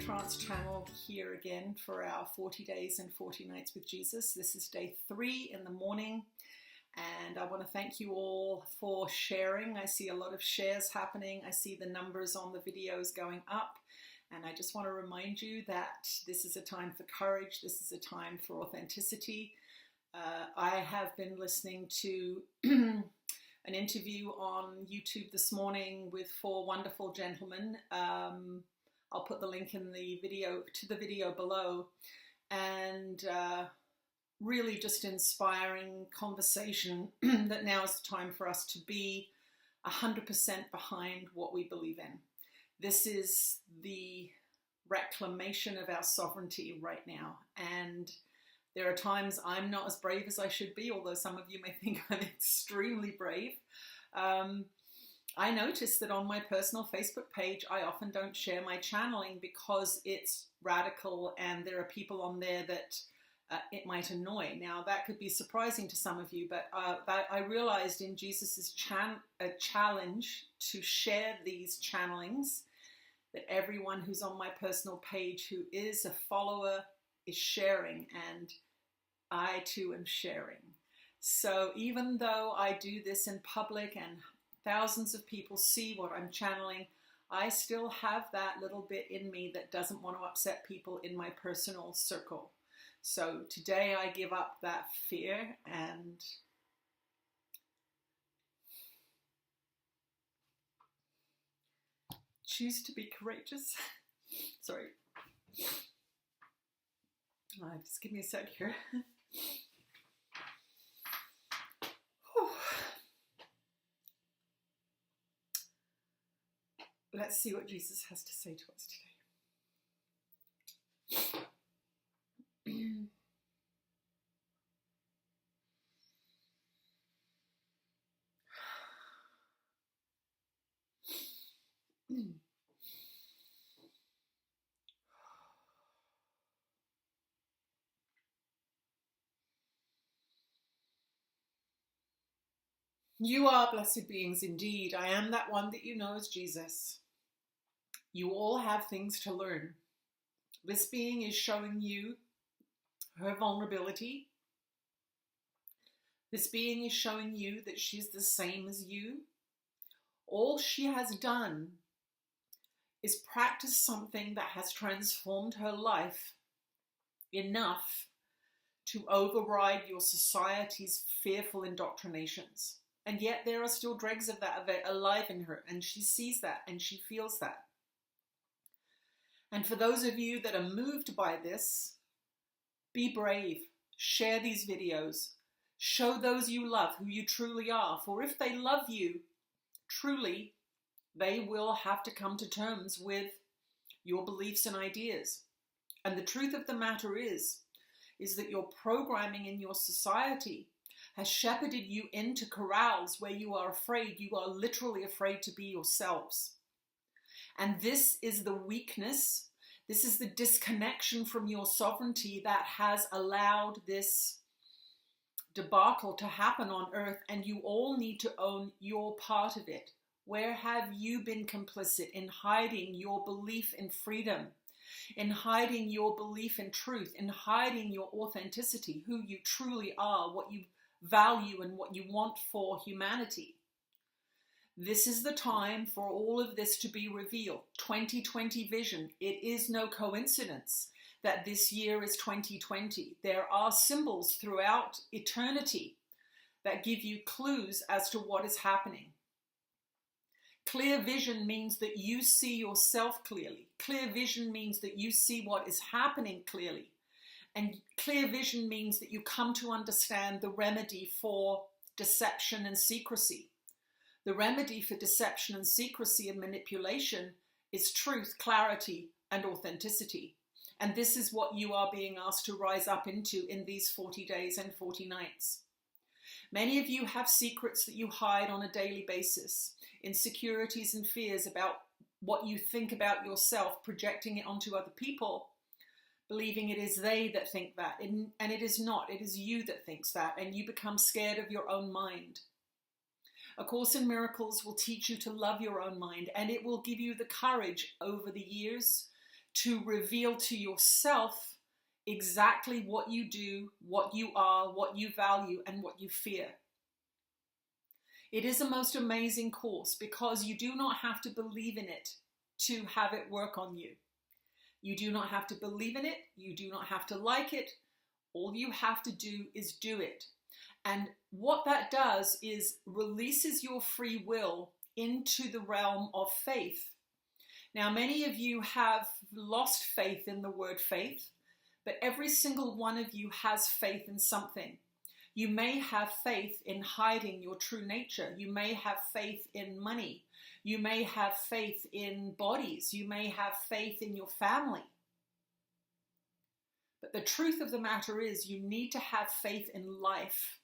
Trance channel here again for our 40 days and 40 nights with Jesus. This is day 3 in the morning, and I want to thank you all for sharing. I see a lot of shares happening. I see the numbers on the videos going up, and I just want to remind you that this is a time for courage. This is a time for authenticity. I have been listening to an interview on YouTube this morning with 4 wonderful gentlemen. I'll put the link in the video below, and really just inspiring conversation that now is the time for us to be 100% behind what we believe in. This is the reclamation of our sovereignty right now, and there are times I'm not as brave as I should be, although some of you may think I'm extremely brave. I noticed that on my personal Facebook page, I often don't share my channeling because it's radical and there are people on there that it might annoy. Now, that could be surprising to some of you, but I realized in Jesus' challenge to share these channelings that everyone who's on my personal page who is a follower is sharing, and I too am sharing. So even though I do this in public and thousands of people see what I'm channeling, I still have that little bit in me that doesn't want to upset people in my personal circle. So today I give up that fear and choose to be courageous. Sorry. Just give me a sec here. Let's see what Jesus has to say to us today. You are blessed beings indeed. I am that one that you know as Jesus. You all have things to learn. This being is showing you her vulnerability. This being is showing you that she's the same as you. All she has done is practice something that has transformed her life enough to override your society's fearful indoctrinations. And yet there are still dregs of that alive in her, and she sees that and she feels that. And for those of you that are moved by this, be brave. Share these videos. Show those you love who you truly are. For if they love you truly, they will have to come to terms with your beliefs and ideas. And the truth of the matter is that your programming in your society has shepherded you into corrals where you are afraid. You are literally afraid to be yourselves. And this is the weakness, this is the disconnection from your sovereignty that has allowed this debacle to happen on earth, and you all need to own your part of it. Where have you been complicit in hiding your belief in freedom, in hiding your belief in truth, in hiding your authenticity, who you truly are, what you value and what you want for humanity? This is the time for all of this to be revealed. 2020 vision. It is no coincidence that this year is 2020. There are symbols throughout eternity that give you clues as to what is happening. Clear vision means that you see yourself clearly. Clear vision means that you see what is happening clearly. And clear vision means that you come to understand the remedy for deception and secrecy. The remedy for deception and secrecy and manipulation is truth, clarity, and authenticity. And this is what you are being asked to rise up into in these 40 days and 40 nights. Many of you have secrets that you hide on a daily basis, insecurities and fears about what you think about yourself, projecting it onto other people, believing it is they that think that, and it is not. It is you that thinks that, and you become scared of your own mind. A Course in Miracles will teach you to love your own mind, and it will give you the courage over the years to reveal to yourself exactly what you do, what you are, what you value, and what you fear. It is a most amazing course because you do not have to believe in it to have it work on you. You do not have to believe in it. You do not have to like it. All you have to do is do it. And what that does is releases your free will into the realm of faith. Now, many of you have lost faith in the word faith, but every single one of you has faith in something. You may have faith in hiding your true nature. You may have faith in money. You may have faith in bodies. You may have faith in your family. But the truth of the matter is you need to have faith in life.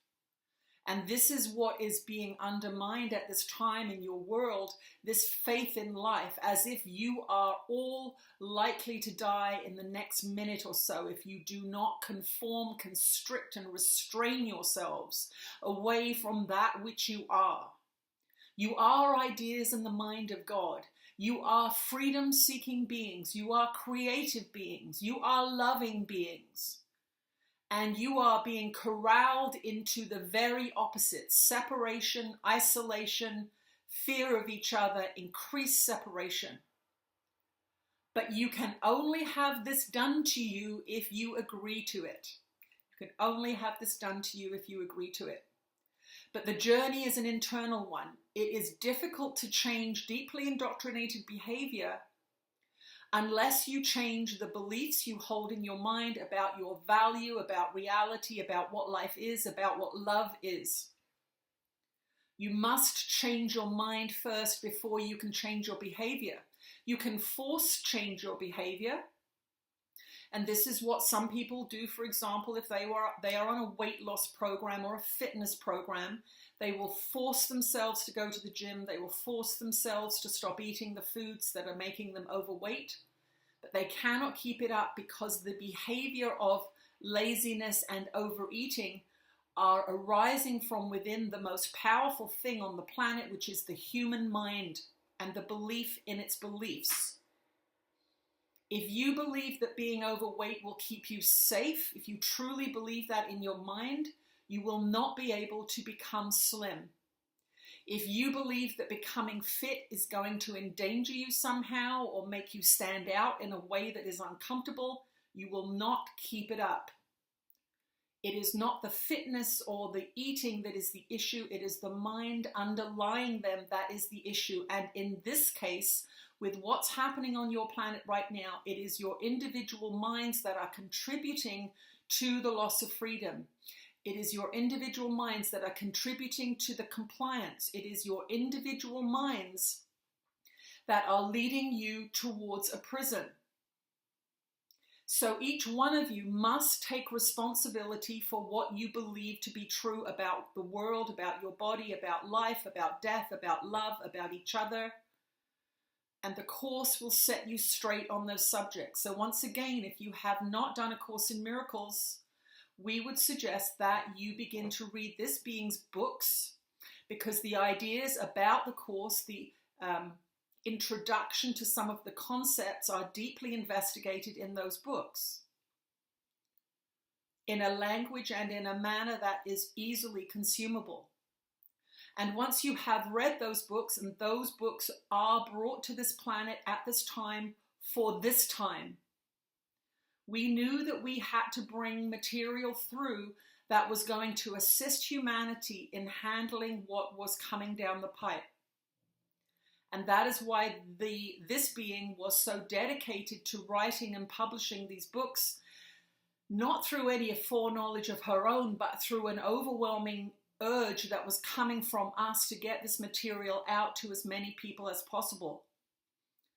And this is what is being undermined at this time in your world, this faith in life, as if you are all likely to die in the next minute or so if you do not conform, constrict, and restrain yourselves away from that which you are. You are ideas in the mind of God. You are freedom-seeking beings. You are creative beings. You are loving beings. And you are being corralled into the very opposite: separation, isolation, fear of each other, increased separation. But you can only have this done to you if you agree to it. You can only have this done to you if you agree to it. But the journey is an internal one. It is difficult to change deeply indoctrinated behavior unless you change the beliefs you hold in your mind about your value, about reality, about what life is, about what love is. You must change your mind first before you can change your behavior. You can force change your behavior. And this is what some people do. For example, if they are on a weight loss program or a fitness program, they will force themselves to go to the gym. They will force themselves to stop eating the foods that are making them overweight. But they cannot keep it up because the behavior of laziness and overeating are arising from within the most powerful thing on the planet, which is the human mind and the belief in its beliefs. If you believe that being overweight will keep you safe, if you truly believe that in your mind, you will not be able to become slim. If you believe that becoming fit is going to endanger you somehow or make you stand out in a way that is uncomfortable, you will not keep it up. It is not the fitness or the eating that is the issue. It is the mind underlying them that is the issue. And in this case, with what's happening on your planet right now, it is your individual minds that are contributing to the loss of freedom. It is your individual minds that are contributing to the compliance. It is your individual minds that are leading you towards a prison. So each one of you must take responsibility for what you believe to be true about the world, about your body, about life, about death, about love, about each other. And the course will set you straight on those subjects. So once again, if you have not done A Course in Miracles, we would suggest that you begin to read this being's books, because the ideas about the course, the introduction to some of the concepts are deeply investigated in those books in a language and in a manner that is easily consumable. And once you have read those books, and those books are brought to this planet at this time for this time, we knew that we had to bring material through that was going to assist humanity in handling what was coming down the pipe. And that is why this being was so dedicated to writing and publishing these books, not through any foreknowledge of her own, but through an overwhelming urge that was coming from us to get this material out to as many people as possible.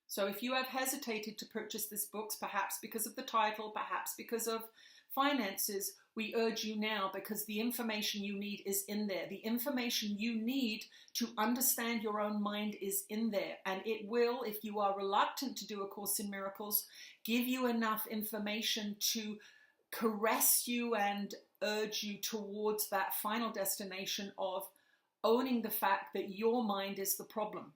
So if you have hesitated to purchase these books, perhaps because of the title, perhaps because of finances, we urge you now, because the information you need is in there. The information you need to understand your own mind is in there. And it will, if you are reluctant to do A Course in Miracles, give you enough information to caress you and urge you towards that final destination of owning the fact that your mind is the problem.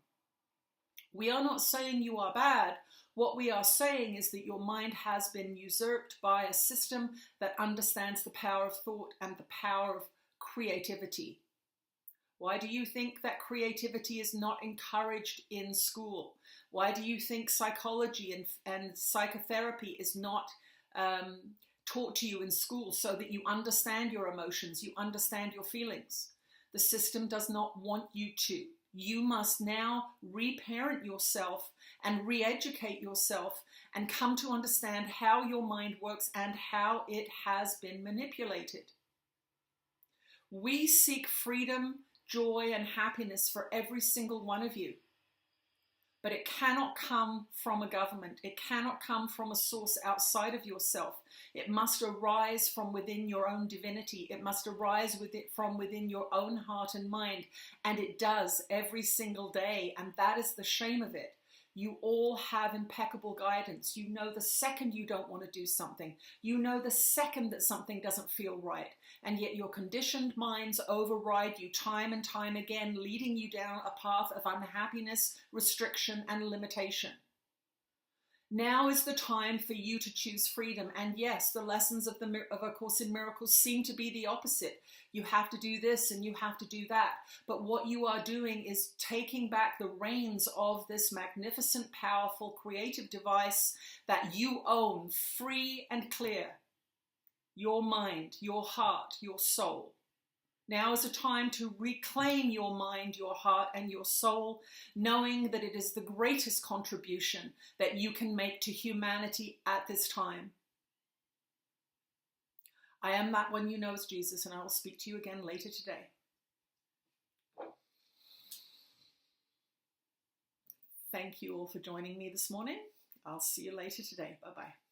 We are not saying you are bad. What we are saying is that your mind has been usurped by a system that understands the power of thought and the power of creativity. Why do you think that creativity is not encouraged in school? Why do you think psychology and psychotherapy is not taught to you in school so that you understand your emotions, you understand your feelings? The system does not want you to. You must now reparent yourself and re-educate yourself and come to understand how your mind works and how it has been manipulated. We seek freedom, joy, and happiness for every single one of you. But it cannot come from a government. It cannot come from a source outside of yourself. It must arise from within your own divinity. It must arise from within your own heart and mind. And it does every single day. And that is the shame of it. You all have impeccable guidance. You know the second you don't want to do something. You know the second that something doesn't feel right. And yet your conditioned minds override you time and time again, leading you down a path of unhappiness, restriction, and limitation. Now is the time for you to choose freedom. And yes, the lessons of A Course in Miracles seem to be the opposite. You have to do this and you have to do that. But what you are doing is taking back the reins of this magnificent, powerful, creative device that you own, free and clear. Your mind, your heart, your soul. Now is a time to reclaim your mind, your heart, and your soul, knowing that it is the greatest contribution that you can make to humanity at this time. I am that one you know as Jesus, and I will speak to you again later today. Thank you all for joining me this morning. I'll see you later today. Bye-bye.